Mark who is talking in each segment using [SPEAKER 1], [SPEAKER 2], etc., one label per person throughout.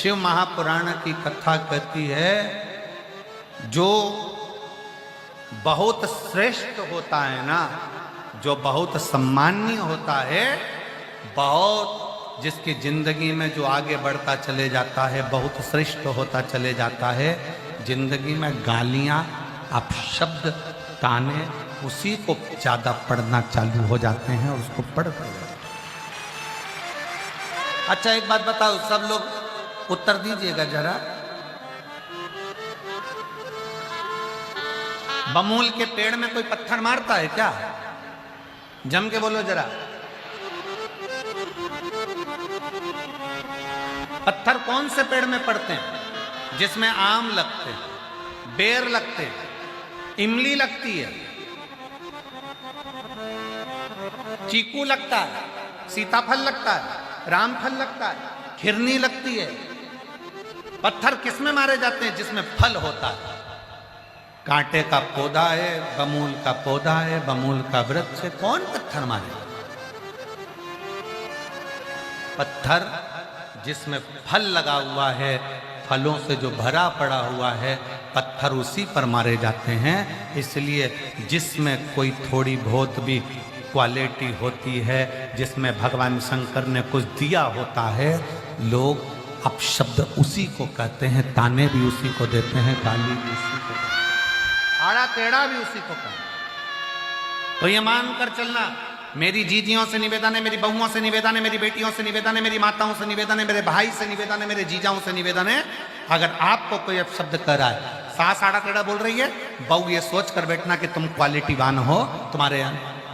[SPEAKER 1] शिव महापुराण की कथा कहती है जो बहुत श्रेष्ठ होता है ना, जो बहुत सम्माननीय होता है, बहुत जिसकी जिंदगी में जो आगे बढ़ता चले जाता है, बहुत श्रेष्ठ होता चले जाता है, जिंदगी में गालियां अपशब्द ताने उसी को ज्यादा पढ़ना चालू हो जाते हैं और उसको पढ़ते हैं। अच्छा एक बात बताओ, सब लोग उत्तर दीजिएगा जरा। बमूल के पेड़ में कोई पत्थर मारता है क्या? जम के बोलो जरा। पत्थर कौन से पेड़ में पड़ते हैं? जिसमें आम लगते हैं, बेर लगते हैं, इमली लगती है, चीकू लगता है, सीताफल लगता है, रामफल लगता है, खिरनी लगती है। पत्थर किसमें मारे जाते हैं? जिसमें फल होता है। कांटे का पौधा है, बमूल का पौधा है, बमूल का वृक्ष है, कौन पत्थर मारे? पत्थर जिसमें फल लगा हुआ है, फलों से जो भरा पड़ा हुआ है, पत्थर उसी पर मारे जाते हैं। इसलिए जिसमें कोई थोड़ी बहुत भी क्वालिटी होती है, जिसमें भगवान शंकर ने कुछ दिया होता है, लोग अपशब्द उसी को कहते हैं, ताने भी उसी को देते हैं, गाली भी उसी को, आड़ा टेढ़ा भी उसी को कहते हैं। तो ये मान कर चलना, मेरी जीजियों से निवेदन है, मेरी बहुओं से निवेदन है, मेरी बेटियों से निवेदन है, मेरी माताओं से निवेदन है, मेरे भाई से निवेदन है, मेरे जीजाओं से निवेदन है, अगर आपको कोई अपशब्द कर रहा है, सास आड़ा टेढ़ा बोल रही है, बहू ये सोच कर बैठना कि तुम क्वालिटीवान हो, तुम्हारे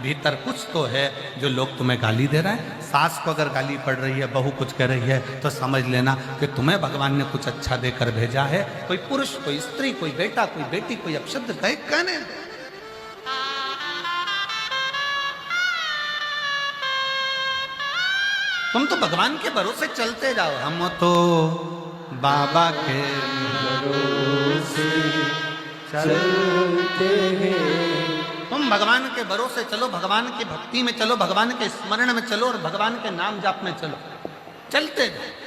[SPEAKER 1] भीतर कुछ तो है जो लोग तुम्हें गाली दे रहे हैं। सास को अगर गाली पड़ रही है, बहू कुछ कह रही है, तो समझ लेना कि तुम्हें भगवान ने कुछ अच्छा देकर भेजा है। कोई पुरुष, कोई स्त्री, कोई बेटा, कोई बेटी, कोई अपशब्द कहे, कहने दो। तुम तो भगवान के भरोसे चलते जाओ। हम तो बाबा के भरोसे चलते हैं। तुम भगवान के भरोसे चलो, भगवान की भक्ति में चलो, भगवान के स्मरण में चलो और भगवान के नाम जाप में चलो, चलते जाओ।